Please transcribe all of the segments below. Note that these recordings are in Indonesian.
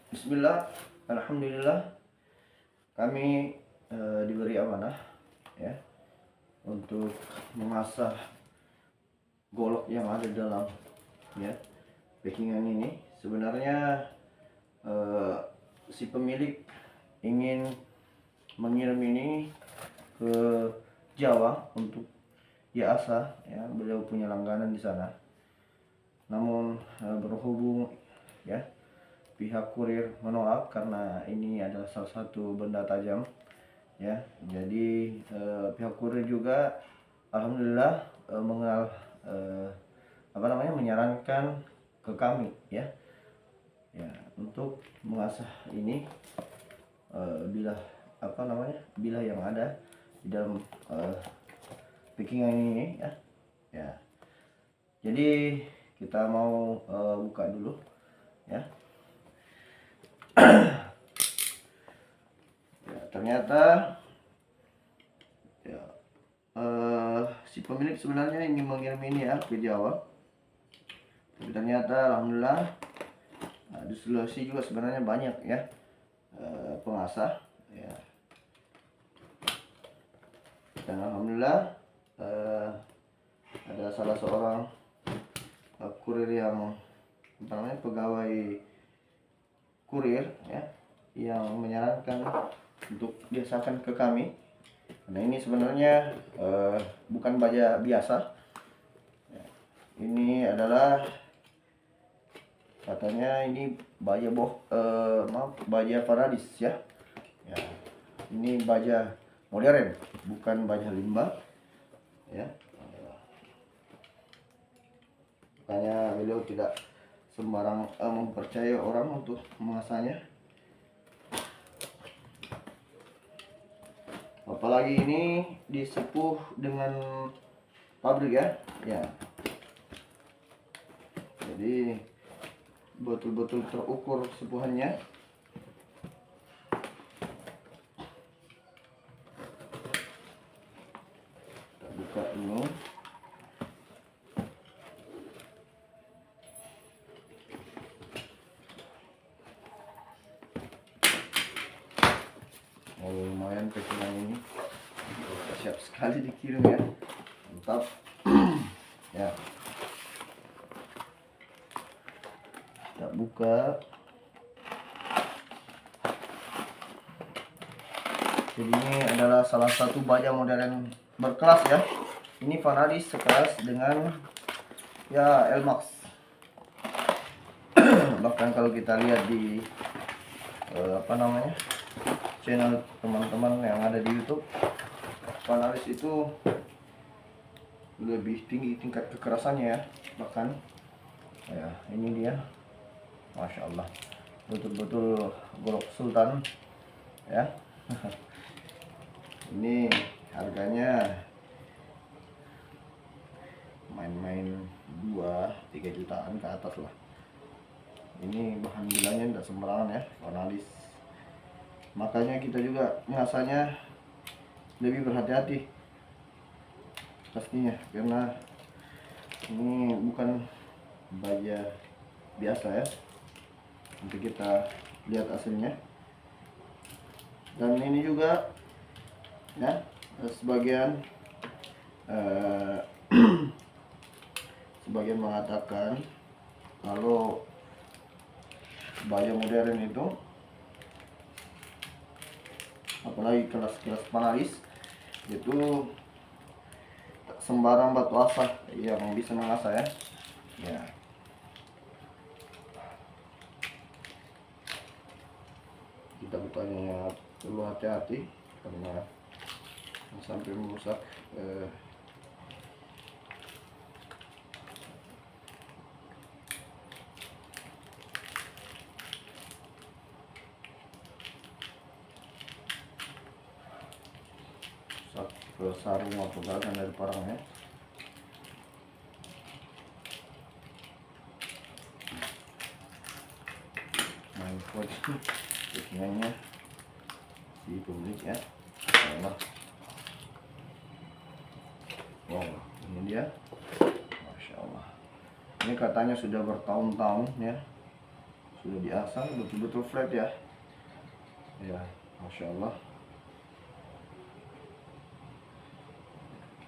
Bismillah, alhamdulillah kami diberi amanah ya untuk mengasah golok yang ada dalam ya packingan ini. Sebenarnya si pemilik ingin mengirim ini ke Jawa untuk diasah ya, beliau punya langganan di sana. Namun berhubung ya pihak kurir menolak karena ini adalah salah satu benda tajam ya, jadi pihak kurir juga alhamdulillah mengenal menyarankan ke kami ya untuk mengasah ini bilah yang ada di dalam packingan ini ya. Jadi kita mau buka dulu ya. Ya, ternyata ya, si pemilik sebenarnya ingin mengirim ini ya ke Jawa, tapi ternyata alhamdulillah di Sulawesi juga sebenarnya banyak ya pengasah ya, dan alhamdulillah ada salah seorang kurir yang pegawai kurir ya yang menyarankan untuk diasahkan ke kami. Nah, ini sebenarnya bukan baja biasa. Ini adalah katanya ini baja baja Varadis ya. Ya. Ini baja modern, bukan baja limbah ya. Makanya beliau tidak sembarang mempercayai orang untuk mengasahnya. Apalagi ini disepuh dengan pabrik ya. Ya. Jadi betul-betul terukur sepuhannya. Kita buka dulu. Lumayan packingan ini siap sekali dikirim ya, mantap. Ya, kita buka. Jadi ini adalah salah satu baja modern berkelas ya. Ini Varadis sekelas dengan ya Elmax. Bahkan kalau kita lihat di channel teman-teman yang ada di YouTube, Varadis itu lebih tinggi tingkat kekerasannya ya. Bahkan ya ini dia, Masya Allah, betul-betul golok sultan ya. Ini harganya main-main 2-3 jutaan ke atas lah. Ini bahan bilangnya tidak sembarangan ya, Varadis. Makanya kita juga mengasahnya lebih berhati-hati pastinya, karena ini bukan baja biasa ya. Nanti kita lihat hasilnya. Dan ini juga ya sebagian sebagian mengatakan kalau baja modern itu, apalagi kelas-kelas Varadis, itu sembarang batu asah yang bisa mengasah ya. Ya. Kita bukanya perlu hati-hati karena sampai merusak ke sarung atau bagian dari parangnya. Nah, packingannya si pemilik ya. Wow, ini dia, Masya Allah. Ini katanya sudah bertahun-tahun ya, sudah diasah betul-betul flat ya. Ya, Masya Allah.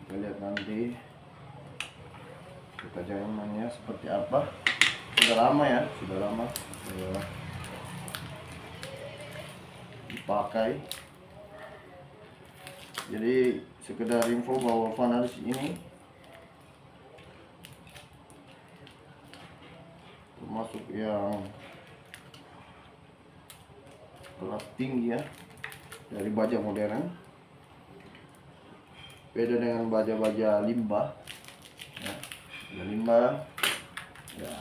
Kita lihat nanti ketajamannya seperti apa. Sudah lama ya, sudah lama dipakai. Jadi sekedar info bahwa Vanalis ini termasuk yang kelas tinggi ya dari baja modern. Beda dengan baja-baja limbah ya, limbah ya,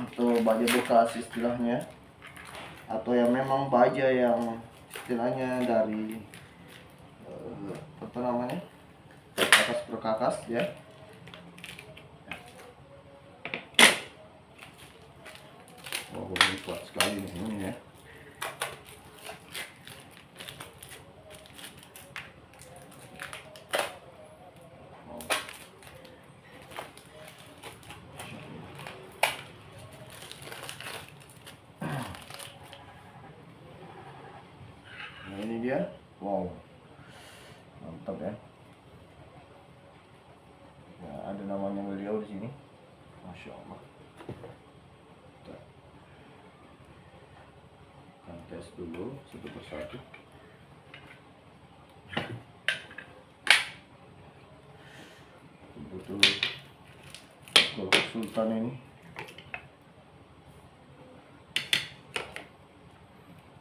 atau baja bekas istilahnya, atau yang memang baja yang istilahnya dari apa namanya, kakas perkakas ya. Oh, ini kuat sekali nih ini ya. Nah ini dia, wow, mantap ya. Ya ada namanya beliau di sini, Masya Allah. Kita akan tes dulu satu persatu. Betul Golf Sultan ini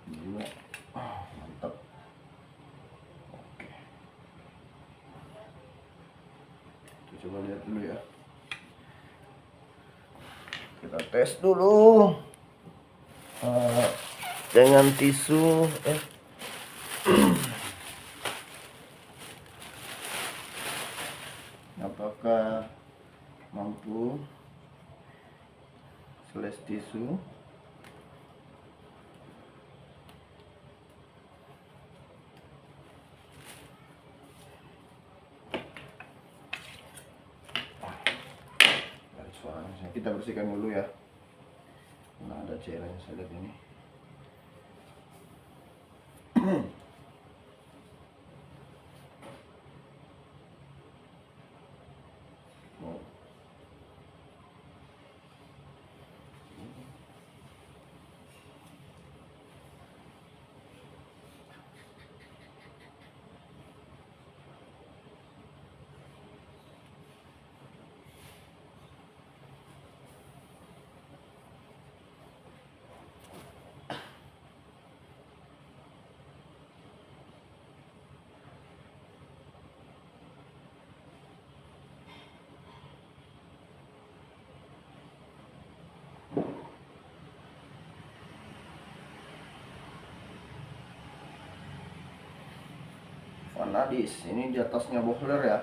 juga mantap. Oke, kita coba lihat dulu ya, kita tes dulu dengan tisu apakah mampu slash tisu. Kita bersihkan dulu ya, nah ada cairannya saya lihat ini. Vanalis ini di atasnya bohler ya,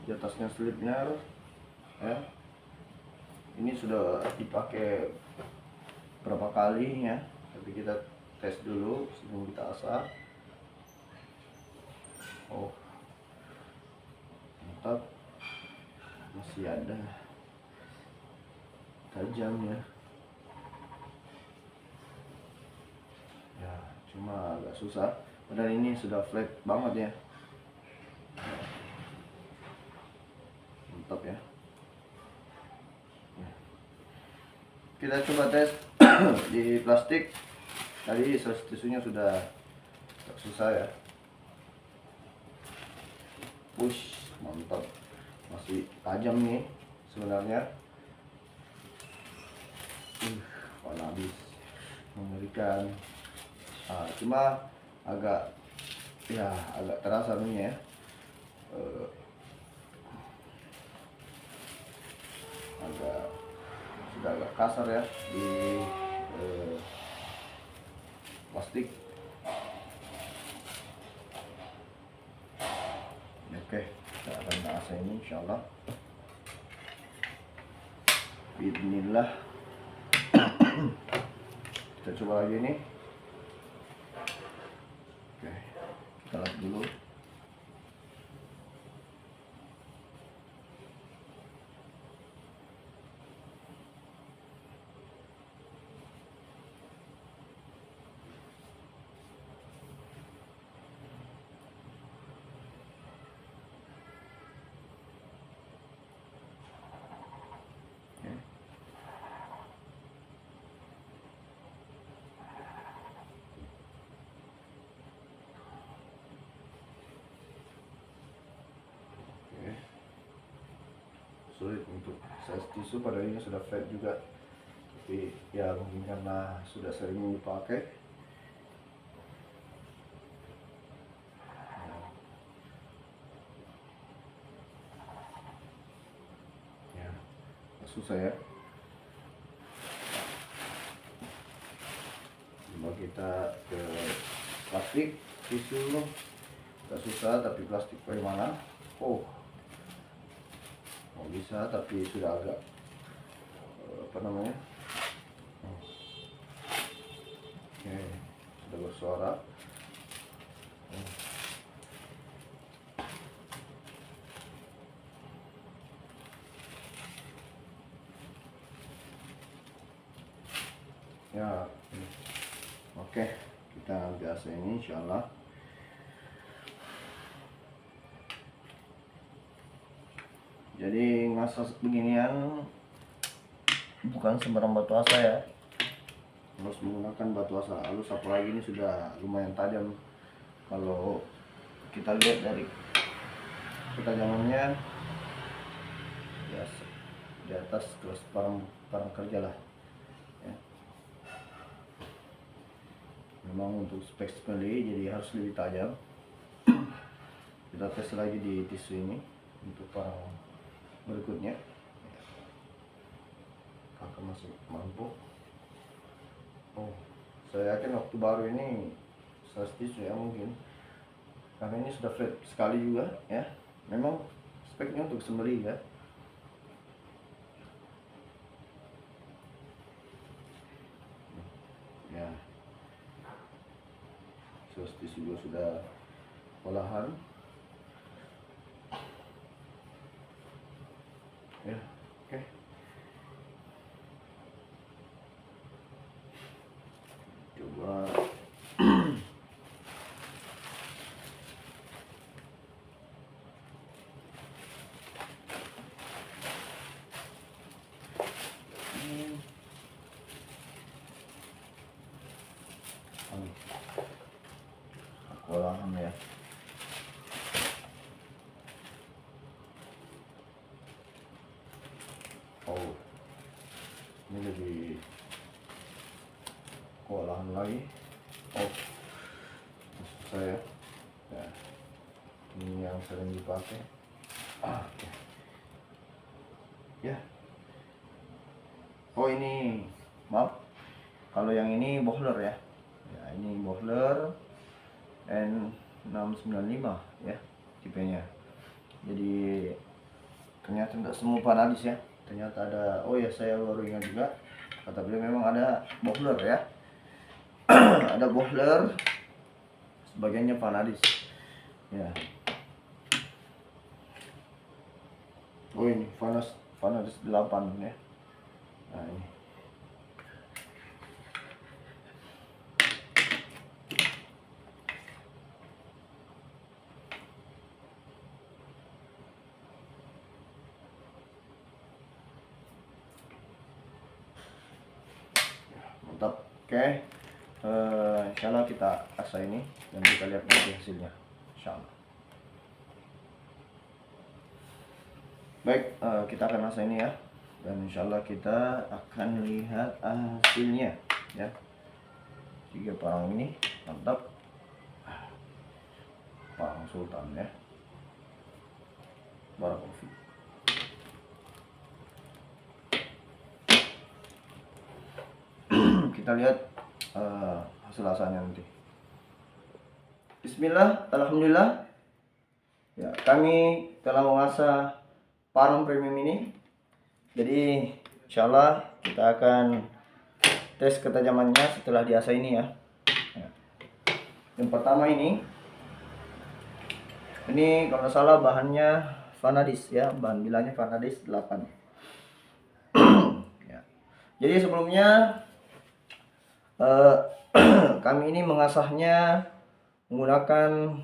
di atasnya slipner ya. Ini sudah dipakai berapa kali ya, tapi kita tes dulu sebelum kita asah. Oh mantap, masih ada tajamnya ya, cuma agak susah. Padahal ini sudah flat banget ya. Mantap ya. Kita coba tes di plastik. Tadi tisunya sudah agak susah ya. Push, mantap. Masih tajam nih sebenarnya. Vanalis mengerikan. Cuma agak terasa nih ya, sudah agak kasar ya di plastik. Oke, kita akan asah ini insyaallah. Bismillah. Kita coba lagi nih. Oke, kita lap dulu. sulit untuk size tisu, padahal ini sudah flat juga, tapi ya mungkin karena sudah sering dipakai. Ya, susah ya. Coba kita ke plastik tisu, tak susah, tapi plastik bagaimana? Oh bisa, tapi sudah agak apa namanya, oke, sudah bersuara. Ya, oke, kita biasa ini insyaallah. Jadi ngasas beginian bukan sembarang batu asa ya, harus menggunakan batu asa halus, apalagi ini sudah lumayan tajam. Kalau kita lihat dari ketajamannya ya di atas terus parang kerja lah ya. Memang untuk spek sekali, jadi harus lebih tajam. Kita tes lagi di tisu ini untuk parang berikutnya. Apakah masih mampu? Oh, saya yakin waktu baru ini size tisu ya, mungkin karena ini sudah flat sekali juga ya. Memang speknya untuk sembeli ya. Ya, size tisu juga sudah olahan ya. Oke, coba olahan ya. Oh, ini lebih olahan lagi. Oh, maksud saya ya, ini yang sering dipakai. Oke. Ya. Oh, ini maaf, kalau yang ini bohler ya. Ya, ini bohler N695 ya tipenya. Jadi ternyata tidak semua Vanadis ya, ternyata ada. Oh ya, saya baru ingat juga, kata beliau memang ada bohler ya. Ada bohler, sebagiannya Vanadis ya. Oh, ini Vanadis 8 ya. Nah, ini mantap. Oke, insyaallah kita asah ini dan kita lihat nanti hasilnya insyaallah. Baik, kita akan asah ini ya, dan insyaallah kita akan lihat hasilnya ya. 3 parang ini mantap, parang sultan ya, barakallahu. Kita lihat hasil asahnya nanti. Bismillah, alhamdulillah ya, kami telah mengasah parang premium ini. Jadi insyaallah kita akan tes ketajamannya setelah diasah ini ya. Yang pertama ini kalau nggak salah bahannya Vanadis ya, bahan bilangnya Vanadis 8. Ya. Jadi sebelumnya kami ini mengasahnya menggunakan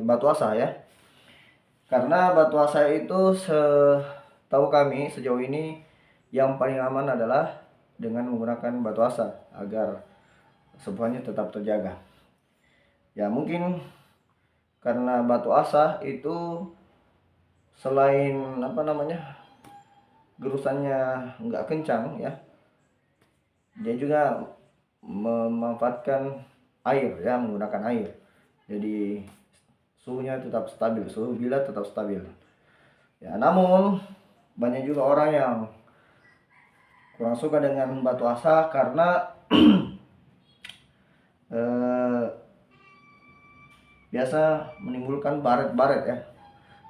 batu asa ya, karena batu asa itu setahu kami sejauh ini yang paling aman adalah dengan menggunakan batu asa agar semuanya tetap terjaga ya. Mungkin karena batu asa itu selain apa namanya, gerusannya nggak kencang ya, dia juga memanfaatkan air ya, menggunakan air. Jadi suhunya tetap stabil, suhu bilah tetap stabil. Ya, namun banyak juga orang yang kurang suka dengan batu asa karena biasa menimbulkan baret-baret ya.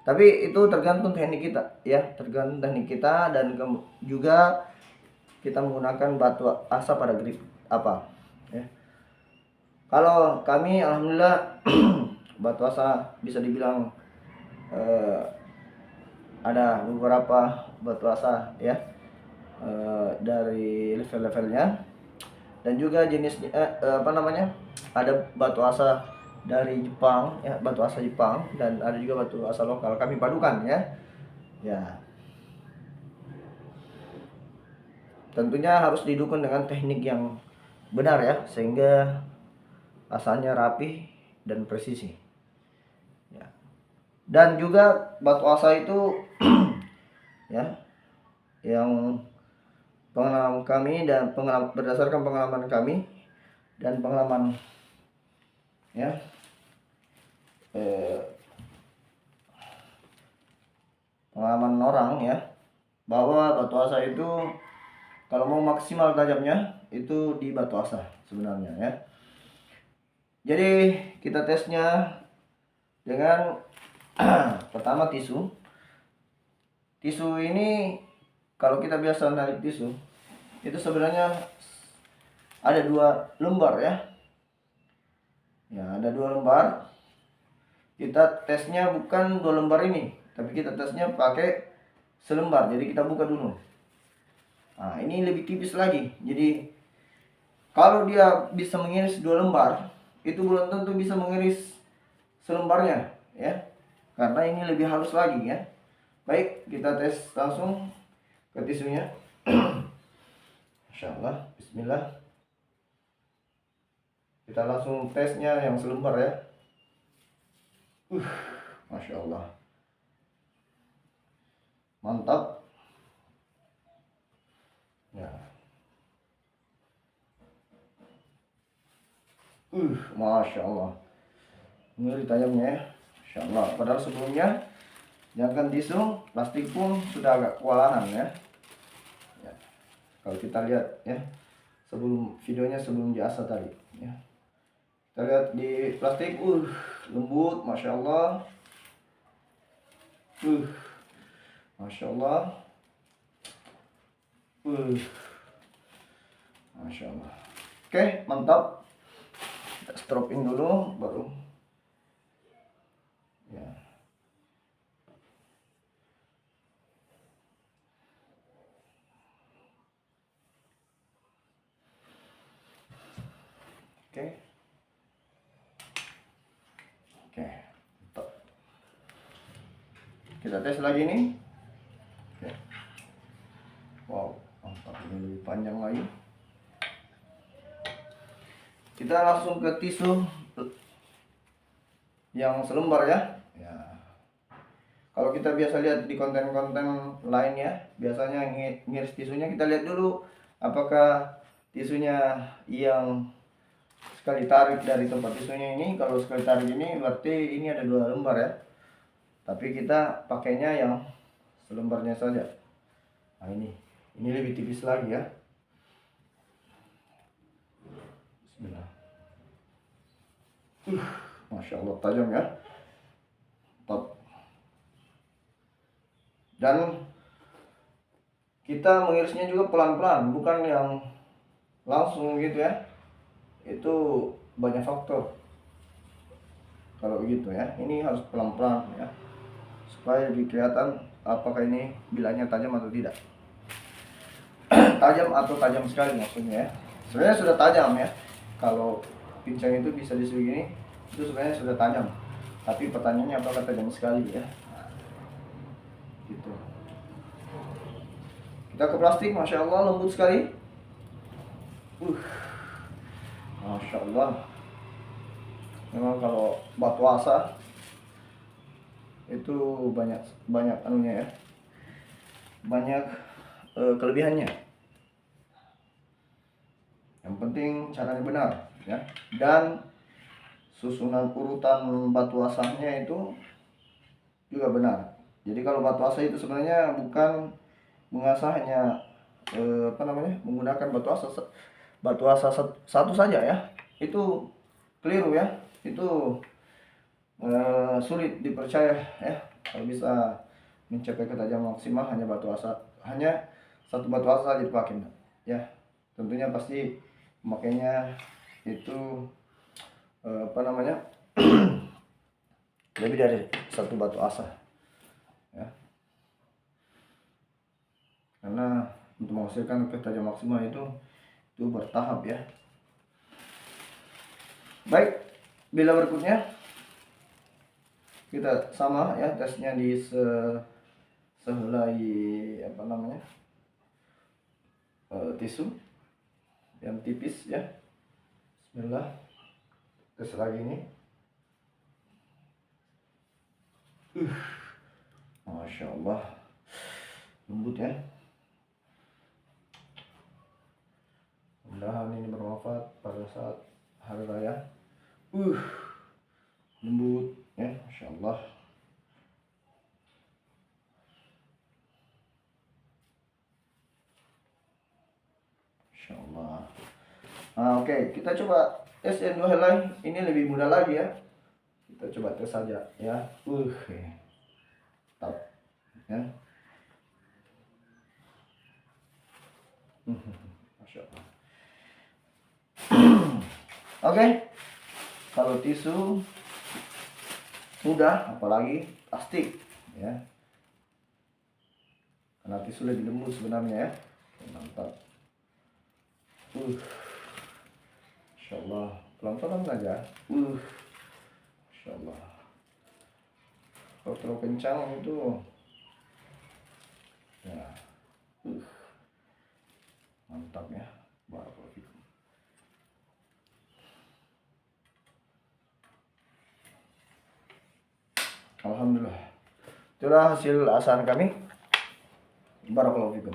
Tapi itu tergantung teknik kita ya, tergantung teknik kita, dan juga kita menggunakan batu asa pada grip apa ya. Kalau kami alhamdulillah batu asa bisa dibilang ada beberapa batu asa ya, dari level-levelnya, dan juga jenisnya ada batu asa dari Jepang ya, batu asa Jepang, dan ada juga batu asa lokal, kami padukan ya. Ya, tentunya harus didukung dengan teknik yang benar ya, sehingga asanya rapi dan presisi ya. Dan juga batu asa itu ya, yang pengalaman kami dan berdasarkan pengalaman kami dan pengalaman ya, pengalaman orang ya, bahwa batu asa itu kalau mau maksimal tajamnya itu di batu asa sebenarnya ya. Jadi kita tesnya dengan pertama tisu. Tisu ini kalau kita biasa narik tisu itu sebenarnya ada 2 lembar ya. Ya, ada 2 lembar. Kita tesnya bukan 2 lembar ini, tapi kita tesnya pakai selembar. Jadi kita buka dulu. Nah, ini lebih tipis lagi. Jadi kalau dia bisa mengiris 2 lembar, itu belum tentu bisa mengiris selembarnya ya. Karena ini lebih halus lagi ya. Baik, kita tes langsung ke tisunya. Insyaallah, bismillah. Kita langsung tesnya yang selembar ya. Masya Allah, mantap ya. Masya Allah, ngeri tajamnya ya, Masya Allah. Padahal sebelumnya jangan tisu, plastik pun sudah agak kewalahan ya. Ya, kalau kita lihat ya, sebelum videonya sebelum diasah tadi ya, kita lihat di plastik, lembut, Masya Allah. Masya Allah. Masya Allah. Oke, mantap. Kita stroping dulu baru ya. Oke. Oke, mantap. Kita tes lagi nih. Oke. Wow, mantap, ini lebih panjang lagi. Kita langsung ke tisu yang selembar ya. Ya. Kalau kita biasa lihat di konten-konten lainnya, biasanya ngiris tisunya kita lihat dulu apakah tisunya yang sekali tarik dari tempat tisunya ini. Kalau sekali tarik ini berarti ini ada 2 lembar ya. Tapi kita pakainya yang selembarnya saja. Nah, ini lebih tipis lagi ya. Bismillah. Masya Allah, tajam ya. Top. Dan kita mengirisnya juga pelan-pelan, bukan yang langsung gitu ya. Itu banyak faktor kalau begitu ya. Ini harus pelan-pelan ya, supaya lebih kelihatan apakah ini bilahnya tajam atau tidak. Tajam atau tajam sekali maksudnya ya. Sebenarnya sudah tajam ya. Kalau pincang itu bisa di sini, itu sebenarnya sudah tajam. Tapi pertanyaannya apakah tajam sekali ya. Nah, gitu. Kita ke plastik, Masya Allah, lembut sekali. Masya Allah. Memang kalau batu asa itu banyak anunya ya, banyak kelebihannya. Yang penting caranya benar ya. Dan susunan urutan batu asahnya itu juga benar. Jadi kalau batu asah itu sebenarnya bukan mengasah hanya menggunakan batu asah satu saja ya. Itu keliru ya. Itu sulit dipercaya ya. Kalau bisa mencapai ketajaman maksimal hanya satu batu asah saja dipakai ya. Tentunya pasti makanya itu lebih dari satu batu asah ya, karena untuk menghasilkan ketajaman maksimal itu bertahap ya. Baik, bila berikutnya kita sama ya, tesnya di sehelai tisu yang tipis ya. Bismillah, tes lagi ini. Masya Allah, lembut ya. Mudah-mudahan ini bermanfaat pada saat hari raya. Lembut ya, Masya Allah. Masya Allah. Oke, kita coba tes yang dua helai. Ini lebih mudah lagi ya. Kita coba tes saja ya. Tap ya. Masya Allah. Oke, kalau tisu mudah, apalagi plastik ya. Karena tisu lebih lembut sebenarnya ya. Mantap. Masya Allah, pelan-pelan aja. Masya Allah. Kalau terlalu kencang itu ya. Mantap ya. Barakallahu fikum. Alhamdulillah. Itulah hasil asahan kami. Barakallahu fikum.